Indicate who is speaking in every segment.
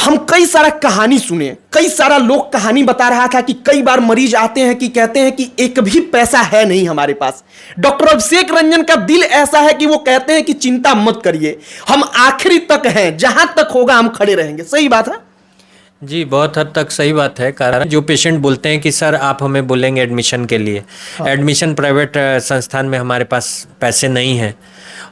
Speaker 1: हम कई सारा कहानी सुने, कई सारा लोग कहानी बता रहा था कि कई बार मरीज आते हैं कि कहते हैं कि एक भी पैसा है नहीं हमारे पास। डॉक्टर अभिषेक रंजन का दिल ऐसा है कि वो कहते हैं कि चिंता मत करिए, हम आखिरी तक हैं, जहां तक होगा हम खड़े रहेंगे। सही बात है
Speaker 2: जी, बहुत हद तक सही बात है। कारण जो पेशेंट बोलते हैं कि सर आप हमें बोलेंगे एडमिशन के लिए, एडमिशन प्राइवेट संस्थान में हमारे पास पैसे नहीं हैं,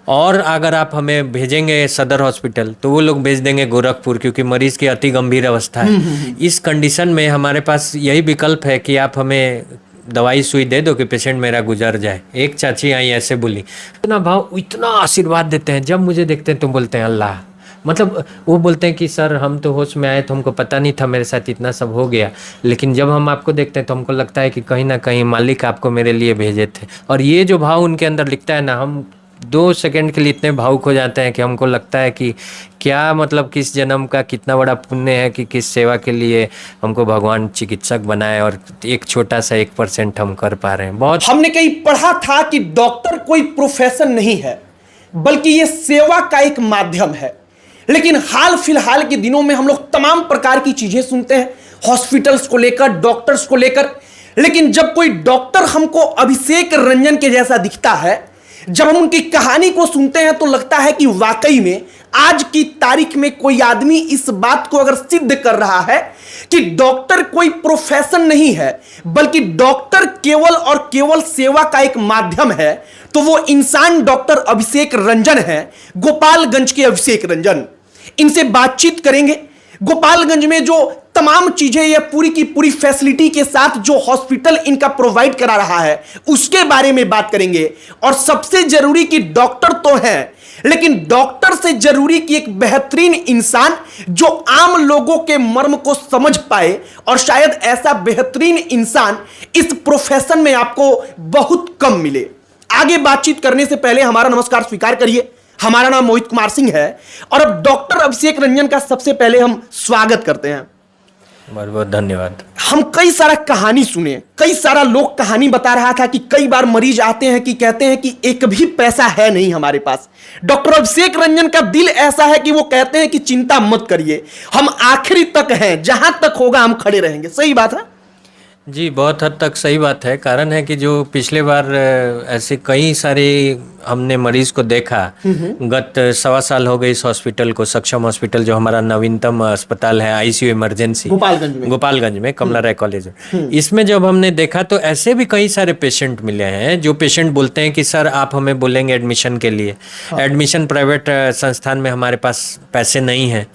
Speaker 2: और अगर आप हमें भेजेंगे सदर हॉस्पिटल तो वो लोग भेज देंगे गोरखपुर, क्योंकि मरीज़ की अति गंभीर अवस्था है। इस कंडीशन में हमारे पास यही विकल्प है कि आप हमें दवाई सुई दे दो कि पेशेंट मेरा गुजर जाए। एक चाची आई ऐसे बोली, इतना भाव, इतना आशीर्वाद देते हैं, जब मुझे देखते हैं तो बोलते हैं अल्लाह। मतलब वो बोलते हैं कि सर हम तो होश में आए तो हमको पता नहीं था मेरे साथ इतना सब हो गया, लेकिन जब हम आपको देखते हैं तो हमको लगता है कि कहीं ना कहीं मालिक आपको मेरे लिए भेजे थे। और ये जो भाव उनके अंदर लिखता है ना, हम 2 सेकंड के लिए इतने भावुक हो जाते हैं कि हमको लगता है कि क्या मतलब किस जन्म का कितना बड़ा पुण्य है कि किस सेवा के लिए हमको भगवान चिकित्सक बनाए, और एक छोटा सा 1% हम कर पा रहे हैं। बहुत
Speaker 1: हमने कहीं पढ़ा था कि डॉक्टर कोई प्रोफेशन नहीं है, बल्कि ये सेवा का एक माध्यम है। लेकिन हाल फिलहाल के दिनों में हम लोग तमाम प्रकार की चीजें सुनते हैं, हॉस्पिटल्स को लेकर, डॉक्टर्स को लेकर। लेकिन जब कोई डॉक्टर हमको अभिषेक रंजन के जैसा दिखता है, जब हम उनकी कहानी को सुनते हैं तो लगता है कि वाकई में आज की तारीख में कोई आदमी इस बात को अगर सिद्ध कर रहा है कि डॉक्टर कोई प्रोफेशन नहीं है, बल्कि डॉक्टर केवल और केवल सेवा का एक माध्यम है, तो वो इंसान डॉक्टर अभिषेक रंजन है, गोपालगंज के अभिषेक रंजन। इनसे बातचीत करेंगे। गोपालगंज में जो तमाम चीजें या पूरी की पूरी फैसिलिटी के साथ जो हॉस्पिटल इनका प्रोवाइड करा रहा है उसके बारे में बात करेंगे। और सबसे जरूरी कि डॉक्टर तो हैं, लेकिन डॉक्टर से जरूरी कि एक बेहतरीन इंसान जो आम लोगों के मर्म को समझ पाए, और शायद ऐसा बेहतरीन इंसान इस प्रोफेशन में आपको बहुत कम मिले। आगे बातचीत करने से पहले हमारा नमस्कार स्वीकार करिए। हमारा नाम मोहित कुमार सिंह है, और अब डॉक्टर अभिषेक रंजन का सबसे पहले हम स्वागत करते हैं।
Speaker 2: बहुत बहुत धन्यवाद।
Speaker 1: हम कई सारा कहानी सुने, कई सारा लोग कहानी बता रहा था कि कई बार मरीज आते हैं कि कहते हैं कि एक भी पैसा है नहीं हमारे पास। डॉक्टर अभिषेक रंजन का दिल ऐसा है कि वो कहते हैं कि चिंता मत करिए, हम आखिरी तक हैं, जहां तक होगा हम खड़े रहेंगे। सही बात है
Speaker 2: जी, बहुत हद तक सही बात है। कारण है कि जो पिछले बार ऐसे कई सारे हमने मरीज को देखा, गत 1.25 साल हो गए इस हॉस्पिटल को, सक्षम हॉस्पिटल जो हमारा नवीनतम अस्पताल है, आईसीयू इमरजेंसी गोपालगंज में कमला राय कॉलेज में। इसमें जब हमने देखा तो ऐसे भी कई सारे पेशेंट मिले हैं जो पेशेंट बोलते हैं कि सर आप हमें बोलेंगे एडमिशन के लिए, एडमिशन प्राइवेट संस्थान में हमारे पास पैसे नहीं हैं,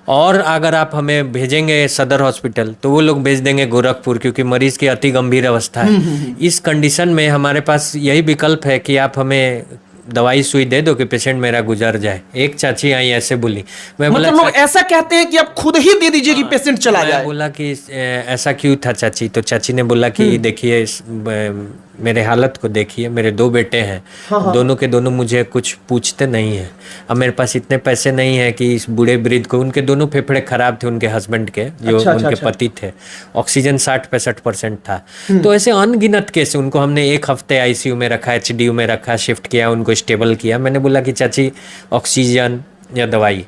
Speaker 2: और अगर आप हमें भेजेंगे सदर हॉस्पिटल तो वो लोग भेज देंगे गोरखपुर, क्योंकि मरीज़ की अति गंभीर अवस्था है। इस कंडीशन में हमारे पास यही विकल्प है कि आप हमें दवाई सुई दे दो कि पेशेंट मेरा गुजर जाए। एक चाची आई ऐसे बोली, मैं बोला
Speaker 1: लोग ऐसा कहते हैं कि आप खुद ही दे दीजिए कि पेशेंट चला जाए।
Speaker 2: बोला कि ऐसा क्यों था चाची? तो चाची ने बोला कि देखिए मेरे हालत को देखिए, मेरे 2 बेटे हैं, दोनों के दोनों मुझे कुछ पूछते नहीं हैं। अब मेरे पास इतने पैसे नहीं है कि इस बूढ़े वृद्ध को, उनके दोनों फेफड़े खराब थे उनके हस्बैंड के, जो उनके पति थे, ऑक्सीजन 60-65% था। तो ऐसे अनगिनत केस, उनको हमने 1 हफ्ते आईसीयू में रखा, एचडीयू में रखा, शिफ्ट किया, उनको स्टेबल किया। मैंने बोला कि चाची ऑक्सीजन या दवाई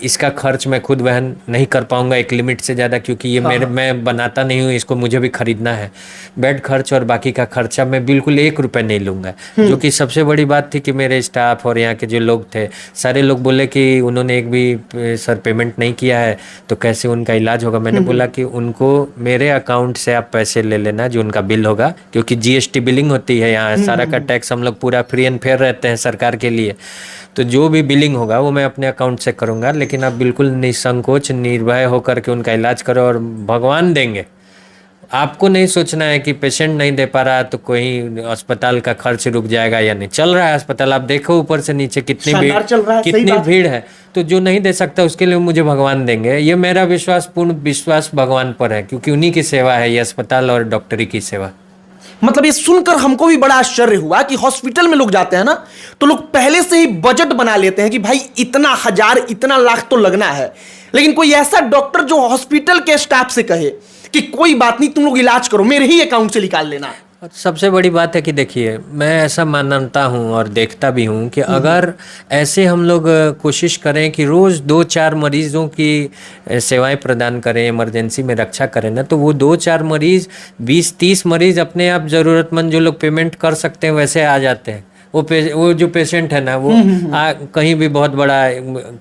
Speaker 2: इसका खर्च मैं खुद वहन नहीं कर पाऊंगा एक लिमिट से ज़्यादा, क्योंकि ये मैं बनाता नहीं हूँ, इसको मुझे भी खरीदना है। बेड खर्च और बाकी का खर्चा मैं बिल्कुल 1 रुपये नहीं लूँगा। जो कि सबसे बड़ी बात थी कि मेरे स्टाफ और यहाँ के जो लोग थे, सारे लोग बोले कि उन्होंने एक भी सर पेमेंट नहीं किया है तो कैसे उनका इलाज होगा। मैंने बोला कि उनको मेरे अकाउंट से आप पैसे ले लेना जो उनका बिल होगा, क्योंकि जीएसटी बिलिंग होती है यहाँ, सारा का टैक्स हम लोग पूरा फ्री एंड फेयर रहते हैं सरकार के लिए, तो जो भी बिलिंग होगा वो मैं अपने अकाउंट से करूँगा। लेकिन आप बिल्कुल निसंकोच निर्भय होकर के उनका इलाज करो, और भगवान देंगे। आपको नहीं सोचना है कि पेशेंट नहीं दे पा रहा तो कोई अस्पताल का खर्च रुक जाएगा या नहीं। चल रहा है अस्पताल, आप देखो ऊपर से नीचे कितनी भीड़ है। तो जो नहीं दे सकता उसके लिए मुझे भगवान देंगे। ये मेरा पूर्ण विश्वास भगवान पर है, क्योंकि उन्हीं की सेवा है ये अस्पताल और डॉक्टरी की सेवा।
Speaker 1: मतलब ये सुनकर हमको भी बड़ा आश्चर्य हुआ कि हॉस्पिटल में लोग जाते हैं ना, तो लोग पहले से ही बजट बना लेते हैं कि भाई इतना 1000 इतना लाख तो लगना है। लेकिन कोई ऐसा डॉक्टर जो हॉस्पिटल के स्टाफ से कहे कि कोई बात नहीं, तुम लोग इलाज करो, मेरे ही अकाउंट से निकाल लेना।
Speaker 2: और सबसे बड़ी बात है कि देखिए, मैं ऐसा मानता हूँ और देखता भी हूँ कि अगर ऐसे हम लोग कोशिश करें कि रोज़ 2-4 मरीजों की सेवाएं प्रदान करें, इमरजेंसी में रक्षा करें ना, तो वो 2-4 मरीज, 20-30 मरीज अपने आप ज़रूरतमंद जो लोग पेमेंट कर सकते हैं वैसे आ जाते हैं। वो जो पेशेंट है ना, वो कहीं भी बहुत बड़ा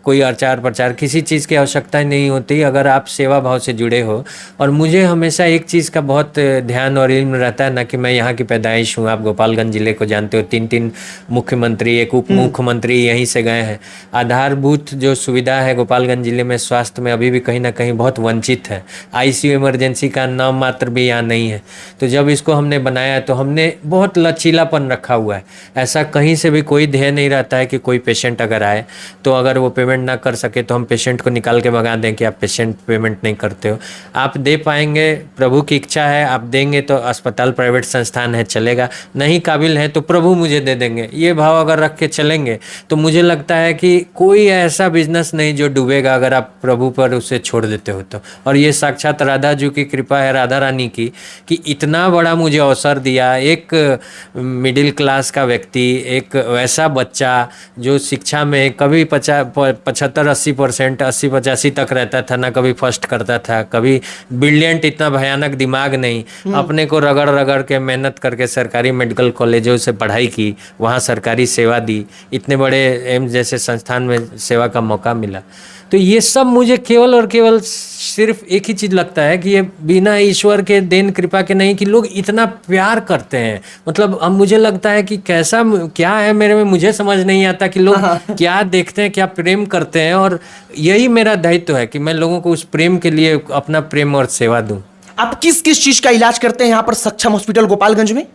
Speaker 2: कोई अचार प्रचार किसी चीज़ की आवश्यकता नहीं होती अगर आप सेवा भाव से जुड़े हो। और मुझे हमेशा एक चीज़ का बहुत ध्यान और इल्म रहता है ना कि मैं यहाँ की पैदाइश हूँ, आप गोपालगंज जिले को जानते हो, 3 मुख्यमंत्री, एक उप मुख्यमंत्री यहीं से गए हैं। आधारभूत जो सुविधा है गोपालगंज जिले में स्वास्थ्य में अभी भी कहीं ना कहीं बहुत वंचित है। ICU इमरजेंसी का नाम मात्र भी यहाँ नहीं है। तो जब इसको हमने बनाया तो हमने बहुत लचीलापन रखा हुआ है। ऐसा कहीं से भी कोई ध्येय नहीं रहता है कि कोई पेशेंट अगर आए तो अगर वो पेमेंट ना कर सके तो हम पेशेंट को निकाल के भगा दें कि आप पेशेंट पेमेंट नहीं करते हो। आप दे पाएंगे, प्रभु की इच्छा है, आप देंगे तो अस्पताल प्राइवेट संस्थान है चलेगा, नहीं काबिल है तो प्रभु मुझे दे देंगे। ये भाव अगर रख के चलेंगे तो मुझे लगता है कि कोई ऐसा बिजनेस नहीं जो डूबेगा अगर आप प्रभु पर उसे छोड़ देते हो तो। और ये साक्षात राधा जी की कृपा है, राधा रानी की, कि इतना बड़ा मुझे अवसर दिया। एक मिडिल क्लास का व्यक्ति, एक वैसा बच्चा जो शिक्षा में कभी 75-80%, 80-85 तक रहता था ना, कभी फर्स्ट करता था, कभी ब्रिलियंट, इतना भयानक दिमाग नहीं, अपने को रगड़ रगड़ के मेहनत करके सरकारी मेडिकल कॉलेजों से पढ़ाई की, वहाँ सरकारी सेवा दी, इतने बड़े एम्स जैसे संस्थान में सेवा का मौका मिला। तो ये सब मुझे केवल और केवल सिर्फ एक ही चीज़ लगता है कि ये बिना ईश्वर के देन कृपा के नहीं, कि लोग इतना प्यार करते हैं। मतलब अब मुझे लगता है कि कैसा क्या है मेरे में, मुझे समझ नहीं आता कि लोग क्या देखते हैं, क्या प्रेम करते हैं। और यही मेरा दायित्व है कि मैं लोगों को उस प्रेम के लिए अपना प्रेम और सेवा दूं।
Speaker 1: आप किस किस चीज का इलाज करते हैं यहाँ पर सक्षम हॉस्पिटल गोपालगंज में?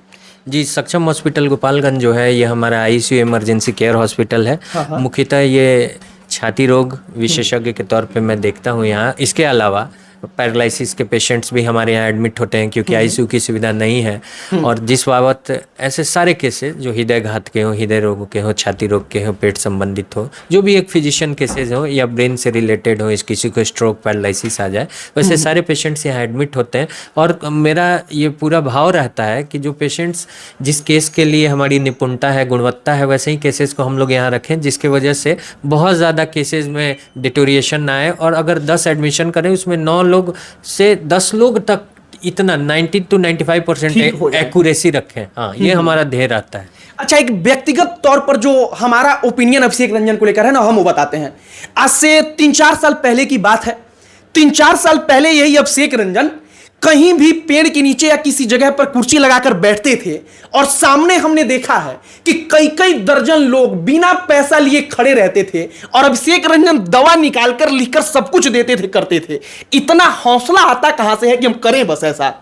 Speaker 2: जी, सक्षम हॉस्पिटल गोपालगंज जो है ये हमारा ICU इमरजेंसी केयर हॉस्पिटल है। मुख्यतः ये छाती रोग विशेषज्ञ के तौर पे मैं देखता हूँ यहाँ। इसके अलावा पैरालिसिस के पेशेंट्स भी हमारे यहाँ एडमिट होते हैं क्योंकि ICU की सुविधा नहीं है। और जिस बाबत ऐसे सारे केसेस जो हृदयघात के हो, हृदय रोग के हो, छाती रोग के हो, पेट संबंधित हो, जो भी एक फिजिशियन केसेस हो या ब्रेन से रिलेटेड हो, इस किसी को स्ट्रोक पैरालिसिस आ जाए, वैसे सारे पेशेंट्स यहाँ एडमिट होते हैं। और मेरा ये पूरा भाव रहता है कि जो पेशेंट्स जिस केस के लिए हमारी निपुणता है, गुणवत्ता है, वैसे ही केसेस को हम लोग यहाँ रखें जिसकी वजह से बहुत ज़्यादा केसेस में डिटोरिएशन ना आए। और अगर 10 एडमिशन करें उसमें 9 लोग से 10 लोग तक इतना 90 to 95% एक्यूरेसी रखें। हाँ, ये हमारा ध्येय रहता है।
Speaker 1: अच्छा, एक व्यक्तिगत तौर पर जो हमारा ओपिनियन अभिषेक रंजन को लेकर है ना, हम वो बताते हैं। आज से 3-4 साल पहले की बात है। 3-4 साल पहले यही अभिषेक रंजन कहीं भी पेड़ के नीचे या किसी जगह पर कुर्सी लगाकर बैठते थे और सामने हमने देखा है कि कई कई दर्जन लोग बिना पैसा लिए खड़े रहते थे और अभिषेक रंजन दवा निकालकर लिखकर सब कुछ देते थे, करते थे। इतना हौसला आता कहां से है कि हम करें बस ऐसा?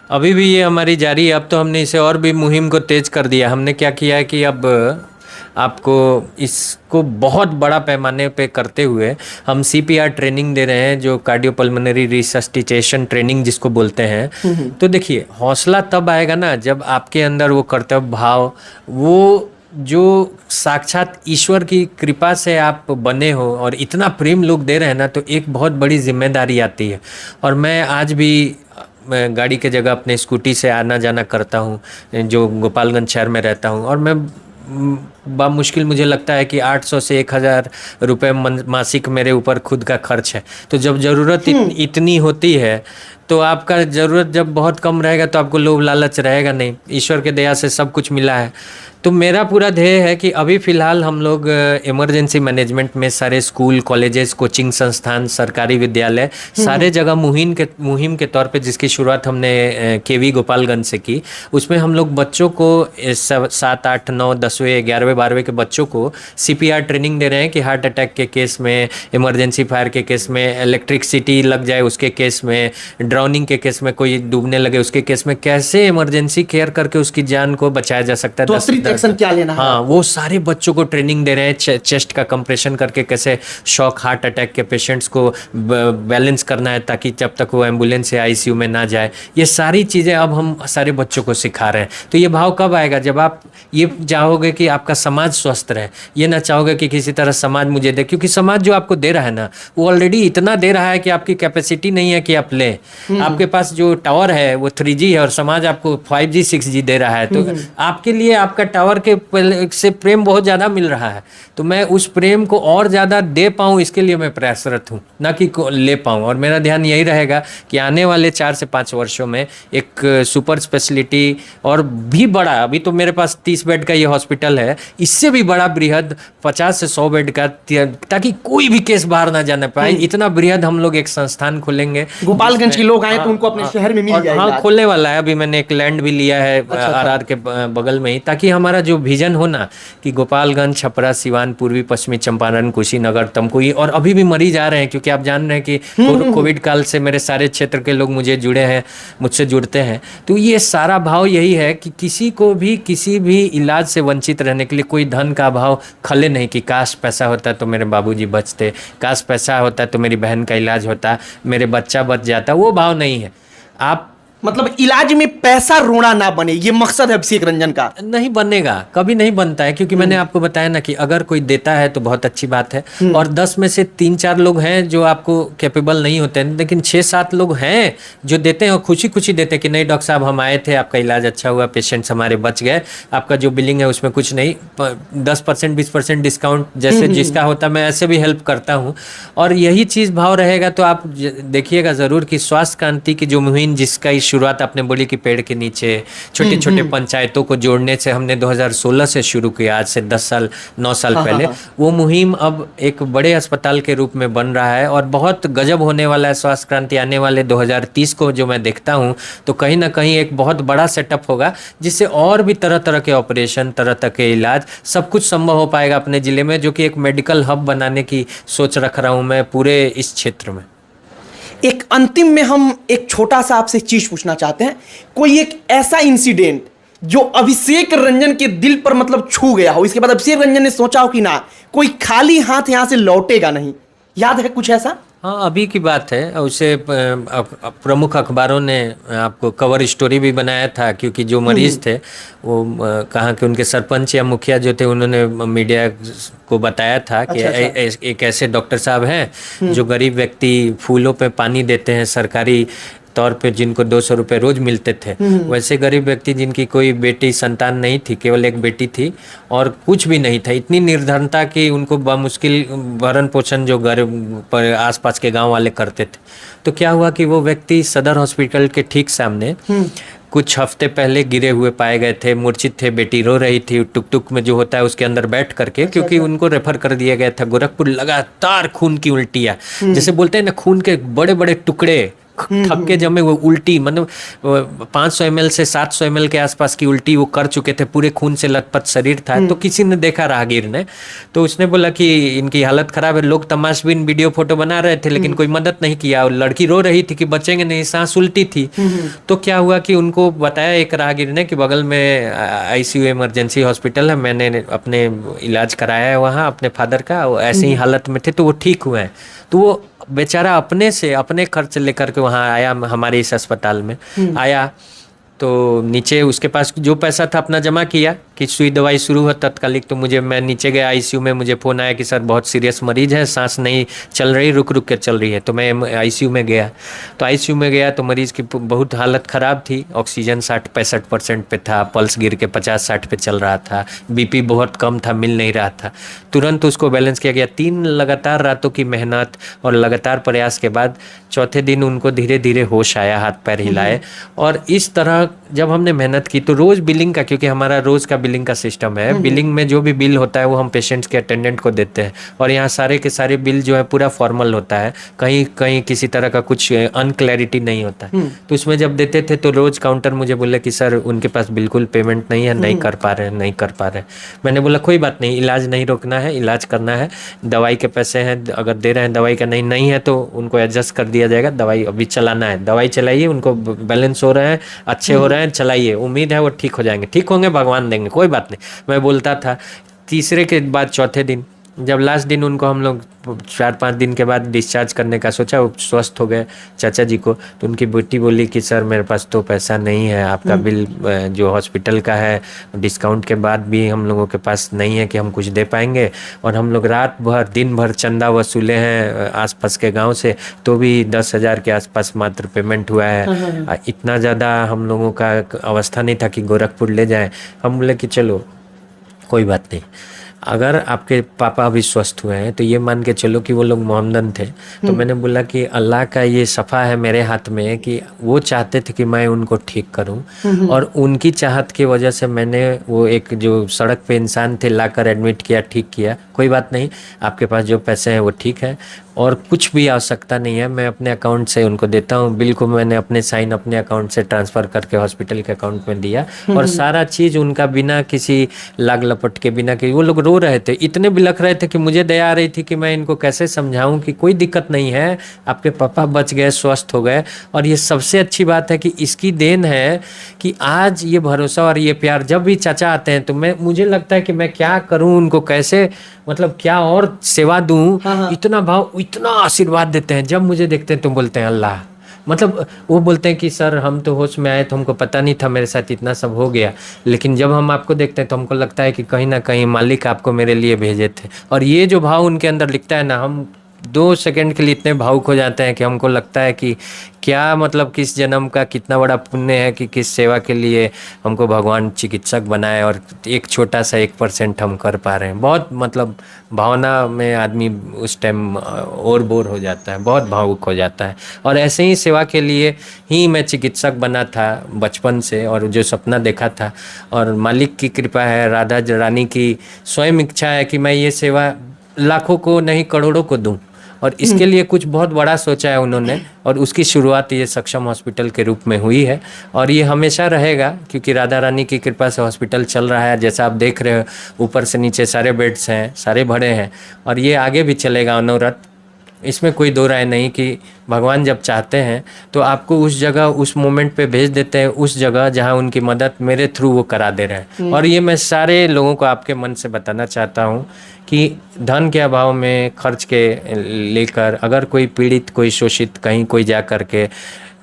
Speaker 2: अभी भी ये हमारी जारी है। अब तो हमने इसे और भी मुहिम को तेज कर दिया। हमने क्या किया है कि अब आपको इसको बहुत बड़ा पैमाने पे करते हुए हम CPR ट्रेनिंग दे रहे हैं, जो कार्डियोपल्मोनरी रिसस्टिटेशन ट्रेनिंग जिसको बोलते हैं। तो देखिए, हौसला तब आएगा ना जब आपके अंदर वो कर्तव्य भाव, वो जो साक्षात ईश्वर की कृपा से आप बने हो और इतना प्रेम लोग दे रहे हैं ना, तो एक बहुत बड़ी जिम्मेदारी आती है। और मैं आज भी मैं गाड़ी के जगह अपने स्कूटी से आना जाना करता हूँ, जो गोपालगंज शहर में रहता हूँ। और मैं मुश्किल मुझे लगता है कि 800 से 1000 रुपये मासिक मेरे ऊपर खुद का खर्च है। तो जब ज़रूरत इतनी होती है तो आपका ज़रूरत जब बहुत कम रहेगा तो आपको लोभ लालच रहेगा नहीं। ईश्वर के दया से सब कुछ मिला है। तो मेरा पूरा ध्येय है कि अभी फ़िलहाल हम लोग इमरजेंसी मैनेजमेंट में सारे स्कूल, कॉलेजेस, कोचिंग संस्थान, सरकारी विद्यालय, सारे जगह मुहिम के तौर पे जिसकी शुरुआत हमने KV गोपालगंज से की, उसमें हम लोग बच्चों को 7, 8, 9, 10वें, 11वें, 12वें के बच्चों को CPR ट्रेनिंग दे रहे हैं कि हार्ट अटैक के केस में, इमरजेंसी फायर के केस में, इलेक्ट्रिसिटी लग जाए उसके केस में, ड्राउनिंग के केस में, कोई डूबने लगे उसके केस में, कैसे इमरजेंसी केयर करके उसकी जान को बचाया जा सकता है।
Speaker 1: एक्शन क्या लेना है।
Speaker 2: हाँ, वो सारे बच्चों को ट्रेनिंग दे रहे हैं। चेस्ट का कंप्रेशन करके कैसे शॉक हार्ट अटैक के पेशेंट्स को बैलेंस करना है ताकि जब तक वो एम्बुलेंस या ICU में ना जाए। ये सारी चीज़ें अब हम सारे बच्चों को सिखा रहे हैं। तो ये भाव कब आएगा? जब आप ये चाहोगे कि आपका समाज स्वस्थ रहे। ये ना चाहोगे कि किसी तरह समाज मुझे दे, क्योंकि समाज जो आपको दे रहा है ना वो ऑलरेडी इतना दे रहा है कि आपकी कैपेसिटी नहीं है कि आप ले। आपके पास जो टावर है वो 3G है और समाज आपको 5G 6G दे रहा है, तो आपके लिए आपका टावर के से प्रेम बहुत ज़्यादा मिल रहा है। तो मैं उस प्रेम को और ज़्यादा दे पाऊँ इसके लिए मैं प्रयासरत हूँ, ना कि ले पाऊँ। और मेरा ध्यान यही रहेगा कि आने वाले 4 से 5 वर्षों में एक सुपर स्पेशलिटी और भी बड़ा, अभी तो मेरे पास 30 बेड का ये हॉस्पिटल है, इससे भी बड़ा बृहद 50 से 100 बेड का, ताकि कोई भी केस बाहर ना जाने पाए, इतना बृहद हम लोग एक संस्थान खोलेंगे।
Speaker 1: गोपालगंज के लोग आए तो उनको अपने शहर में मिल जाएगा।
Speaker 2: हाँ, खोलने वाला है। अभी मैंने एक लैंड भी लिया है RR के बगल में ही, ताकि हमारा जो विजन हो ना कि गोपालगंज, छपरा, सिवान, पूर्वी पश्चिमी चंपारण, कुशीनगर, तमकुही, और अभी भी मरीज आ रहे हैं, क्योंकि आप जान रहे हैं कि कोविड काल से मेरे सारे क्षेत्र के लोग मुझे जुड़े हैं, मुझसे जुड़ते हैं। तो ये सारा भाव यही है कि किसी को भी किसी भी इलाज से वंचित रहने के लिए कोई धन का भाव खले नहीं कि काश पैसा होता तो मेरे बाबूजी बचते, काश पैसा होता तो मेरी बहन का इलाज होता, मेरे बच्चा बच जाता। वो भाव नहीं है। आप
Speaker 1: मतलब इलाज में पैसा रोना ना बने, ये मकसद है अभिषेक रंजन का।
Speaker 2: नहीं बनेगा, कभी नहीं बनता है, क्योंकि मैंने आपको बताया ना कि अगर कोई देता है तो बहुत अच्छी बात है, और 10 में से 3-4 लोग हैं जो आपको कैपेबल नहीं होते हैं, लेकिन 6-7 लोग हैं जो देते हैं और खुशी खुशी देते हैं कि नहीं डॉक्टर साहब हम आए थे, आपका इलाज अच्छा हुआ, पेशेंट्स हमारे बच गए, आपका जो बिलिंग है उसमें कुछ नहीं, 10% 20% डिस्काउंट जैसे जिसका होता है, मैं ऐसे भी हेल्प करता हूँ। और यही चीज़ भाव रहेगा तो आप देखिएगा ज़रूर कि स्वास्थ्य क्रांति की जो मुहिम जिसका शुरुआत आपने बोली कि पेड़ के नीचे छोटे छोटे पंचायतों को जोड़ने से हमने 2016 से शुरू किया, आज से 9 साल पहले। वो मुहिम अब एक बड़े अस्पताल के रूप में बन रहा है और बहुत गजब होने वाला है। स्वास्थ्य क्रांति आने वाले 2030 को जो मैं देखता हूँ तो कहीं ना कहीं एक बहुत बड़ा सेटअप होगा, जिससे और भी तरह तरह के ऑपरेशन, तरह तरह के इलाज, सब कुछ संभव हो पाएगा अपने जिले में, जो कि एक मेडिकल हब बनाने की सोच रख रहा हूँ मैं पूरे इस क्षेत्र में।
Speaker 1: एक अंतिम में हम एक छोटा सा आपसे चीज पूछना चाहते हैं, कोई एक ऐसा इंसिडेंट जो अभिषेक रंजन के दिल पर मतलब छू गया हो, इसके बाद अभिषेक रंजन ने सोचा हो कि ना कोई खाली हाथ यहां से लौटेगा नहीं, याद है कुछ ऐसा?
Speaker 2: हाँ, अभी की बात है। उसे प्रमुख अखबारों ने आपको कवर स्टोरी भी बनाया था, क्योंकि जो मरीज थे वो कहा कि उनके सरपंच या मुखिया जो थे उन्होंने मीडिया को बताया था कि एक ऐसे डॉक्टर साहब हैं जो गरीब व्यक्ति फूलों पे पानी देते हैं सरकारी तौर पे, जिनको 200 रुपये रोज मिलते थे। वैसे गरीब व्यक्ति जिनकी कोई बेटी संतान नहीं थी, केवल एक बेटी थी और कुछ भी नहीं था, इतनी निर्धनता कि उनको बामुश्किल भरण पोषण जो घर पर आसपास के गांव वाले करते थे। तो क्या हुआ कि वो व्यक्ति सदर हॉस्पिटल के ठीक सामने कुछ हफ्ते पहले गिरे हुए पाए गए थे, मूर्छित थे, बेटी रो रही थी, टुक टुक में जो होता है उसके अंदर बैठ करके, क्योंकि उनको रेफर कर दिया गया था गोरखपुर। लगातार खून की उल्टियाँ, जैसे बोलते हैं ना खून के बड़े बड़े टुकड़े थक्के जमे, वो उल्टी मतलब 500 ml से 700 ml के आसपास की उल्टी वो कर चुके थे, पूरे खून से लथपथ शरीर था। तो किसी ने देखा राहगीर ने, तो उसने बोला कि इनकी हालत खराब है। लोग तमाशबीन वीडियो फोटो बना रहे थे लेकिन कोई मदद नहीं किया, और लड़की रो रही थी कि बचेंगे नहीं, सांस उल्टी थी। तो क्या हुआ कि उनको बताया एक राहगीर ने कि बगल में ICU इमरजेंसी हॉस्पिटल है, मैंने अपने इलाज कराया है वहाँ अपने फादर का, वो ऐसी ही हालत में थे तो वो ठीक हुए हैं। तो वो बेचारा अपने से अपने खर्च लेकर के वहाँ आया, हमारे इस अस्पताल में आया। तो नीचे उसके पास जो पैसा था अपना जमा किया कि सुई दवाई शुरू हो तत्कालिक। तो मैं नीचे गया ICU में, मुझे फ़ोन आया कि सर बहुत सीरियस मरीज है, सांस नहीं चल रही, रुक रुक के चल रही है। तो मैं ICU में गया, तो ICU में गया तो मरीज़ की बहुत हालत ख़राब थी, ऑक्सीजन 60-65% पे था, पल्स गिर के 50-60 पे चल रहा था, BP बहुत कम था, मिल नहीं रहा था। तुरंत उसको बैलेंस किया गया। 3 लगातार रातों की मेहनत और लगातार प्रयास के बाद चौथे दिन उनको धीरे धीरे होश आया, हाथ पैर हिलाए। और इस तरह जब हमने मेहनत की तो रोज़ बिलिंग का, क्योंकि हमारा रोज़ का बिलिंग का सिस्टम है, बिलिंग में जो भी बिल होता है वो हम पेशेंट्स के अटेंडेंट को देते हैं, और यहाँ सारे के सारे बिल जो है पूरा फॉर्मल होता है, कहीं कहीं किसी तरह का कुछ अनक्लैरिटी नहीं होता है। तो उसमें जब देते थे तो रोज़ काउंटर मुझे बोले कि सर उनके पास बिल्कुल पेमेंट नहीं है, नहीं कर पा रहे हैं। मैंने बोला कोई बात नहीं, इलाज नहीं रोकना है, इलाज करना है, दवाई के पैसे हैं, अगर दे रहे हैं दवाई का नहीं है तो उनको एडजस्ट कर दिया जाएगा, दवाई अभी चलाना है, दवाई चलाइए, उनको बैलेंस हो रहे हैं, अच्छे हो रहे हैं, चलाइए, उम्मीद है वो ठीक हो जाएंगे, ठीक होंगे, भगवान देंगे, कोई बात नहीं। मैं बोलता था। तीसरे के बाद चौथे दिन जब लास्ट दिन उनको हम लोग 4-5 दिन के बाद डिस्चार्ज करने का सोचा, वो स्वस्थ हो गए चाचा जी को, तो उनकी बेटी बोली कि सर मेरे पास तो पैसा नहीं है, आपका बिल जो हॉस्पिटल का है डिस्काउंट के बाद भी हम लोगों के पास नहीं है कि हम कुछ दे पाएंगे, और हम लोग रात भर दिन भर चंदा वसूले हैं आसपास के गांव से, तो भी 10,000 के आसपास मात्र पेमेंट हुआ है। इतना ज़्यादा हम लोगों का अवस्था नहीं था कि गोरखपुर ले जाएं। हम बोले कि चलो कोई बात नहीं, अगर आपके पापा अभी स्वस्थ हुए हैं तो ये मान के चलो कि वो लोग मोहम्मदन थे। तो मैंने बोला कि अल्लाह का ये सफ़ा है मेरे हाथ में कि वो चाहते थे कि मैं उनको ठीक करूं, और उनकी चाहत की वजह से मैंने वो एक जो सड़क पे इंसान थे लाकर एडमिट किया, ठीक किया। कोई बात नहीं, आपके पास जो पैसे हैं वो ठीक है, और कुछ भी आवश्यकता नहीं है, मैं अपने अकाउंट से उनको देता हूँ। बिल को मैंने अपने साइन अपने अकाउंट से ट्रांसफ़र करके हॉस्पिटल के अकाउंट में दिया, और सारा चीज़ उनका बिना किसी लाग लपट के, बिना कि वो लोग रो रहे थे, इतने बिलख रहे थे कि मुझे दया आ रही थी कि मैं इनको कैसे समझाऊं कि कोई दिक्कत नहीं है, आपके पापा बच गए, स्वस्थ हो गए। और ये सबसे अच्छी बात है कि इसकी देन है कि आज ये भरोसा और ये प्यार, जब भी चाचा आते हैं तो मुझे लगता है कि मैं क्या करूं, उनको कैसे, मतलब क्या और सेवा दूं। इतना भाव, इतना आशीर्वाद देते हैं, जब मुझे देखते हैं तो बोलते हैं अल्लाह, मतलब वो बोलते हैं कि सर हम तो होश में आए तो हमको पता नहीं था मेरे साथ इतना सब हो गया, लेकिन जब हम आपको देखते हैं तो हमको लगता है कि कहीं ना कहीं मालिक आपको मेरे लिए भेजे थे। और ये जो भाव उनके अंदर लिखता है ना, हम 2 सेकंड के लिए इतने भावुक हो जाते हैं कि हमको लगता है कि क्या, मतलब किस जन्म का कितना बड़ा पुण्य है कि किस सेवा के लिए हमको भगवान चिकित्सक बनाए, और एक छोटा सा 1% हम कर पा रहे हैं। बहुत मतलब भावना में आदमी उस टाइम और बोर हो जाता है, बहुत भावुक हो जाता है। और ऐसे ही सेवा के लिए ही मैं चिकित्सक बना था बचपन से, और जो सपना देखा था, और मालिक की कृपा है, राधा रानी की स्वयं इच्छा है कि मैं ये सेवा लाखों को नहीं करोड़ों को दूं, और इसके लिए कुछ बहुत बड़ा सोचा है उन्होंने, और उसकी शुरुआत ये सक्षम हॉस्पिटल के रूप में हुई है। और ये हमेशा रहेगा क्योंकि राधा रानी की कृपा से हॉस्पिटल चल रहा है। जैसा आप देख रहे हो, ऊपर से नीचे सारे बेड्स हैं, सारे भरे हैं, और ये आगे भी चलेगा अनवरत। इसमें कोई दो राय नहीं कि भगवान जब चाहते हैं तो आपको उस जगह, उस मोमेंट पे भेज देते हैं, उस जगह जहां उनकी मदद मेरे थ्रू वो करा दे रहे हैं। और ये मैं सारे लोगों को आपके मन से बताना चाहता हूँ कि धन के अभाव में खर्च के लेकर अगर कोई पीड़ित, कोई शोषित कहीं कोई जा कर के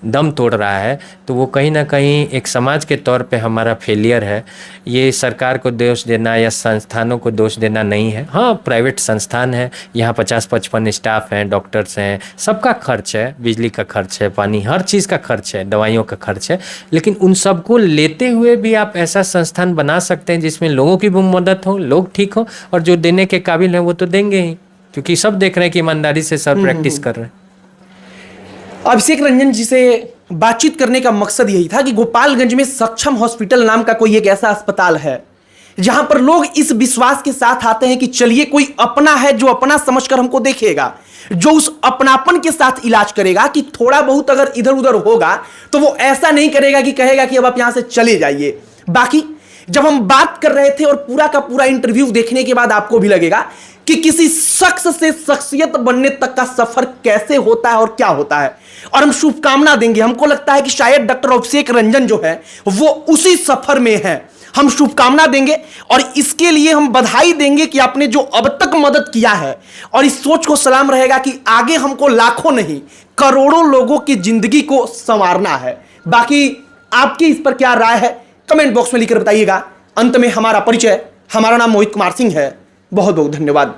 Speaker 2: दम तोड़ रहा है, तो वो कहीं ना कहीं एक समाज के तौर पे हमारा फेलियर है। ये सरकार को दोष देना या संस्थानों को दोष देना नहीं है। हाँ, प्राइवेट संस्थान है, यहाँ 50-55 स्टाफ हैं, डॉक्टर्स हैं, सबका खर्च है, बिजली का खर्च है, पानी, हर चीज़ का खर्च है, दवाइयों का खर्च है। लेकिन उन सबको लेते हुए भी आप ऐसा संस्थान बना सकते हैं जिसमें लोगों की भी मदद हो, लोग ठीक हो, और जो देने के काबिल हैं वो तो देंगे ही, क्योंकि सब देख रहे हैं कि ईमानदारी से सब प्रैक्टिस कर रहे हैं।
Speaker 1: अभिषेक रंजन जी से बातचीत करने का मकसद यही था कि गोपालगंज में सक्षम हॉस्पिटल नाम का कोई एक ऐसा अस्पताल है जहां पर लोग इस विश्वास के साथ आते हैं कि चलिए कोई अपना है जो अपना समझकर हमको देखेगा, जो उस अपनापन के साथ इलाज करेगा कि थोड़ा बहुत अगर इधर उधर होगा तो वो ऐसा नहीं करेगा कि कहेगा कि अब आप यहां से चले जाइए। बाकी जब हम बात कर रहे थे और पूरा का पूरा इंटरव्यू देखने के बाद आपको भी लगेगा कि किसी शख्स से शख्सियत बनने तक का सफर कैसे होता है और क्या होता है, और हम शुभकामना देंगे। हमको लगता है कि शायद डॉक्टर अभिषेक रंजन जो है वो उसी सफर में है। हम शुभकामना देंगे और इसके लिए हम बधाई देंगे कि आपने जो अब तक मदद किया है, और इस सोच को सलाम रहेगा कि आगे हमको लाखों नहीं करोड़ों लोगों की जिंदगी को संवारना है। बाकी आपकी इस पर क्या राय है कमेंट बॉक्स में लिखकर बताइएगा। अंत में हमारा परिचय, हमारा नाम मोहित कुमार सिंह है। बहुत बहुत धन्यवाद।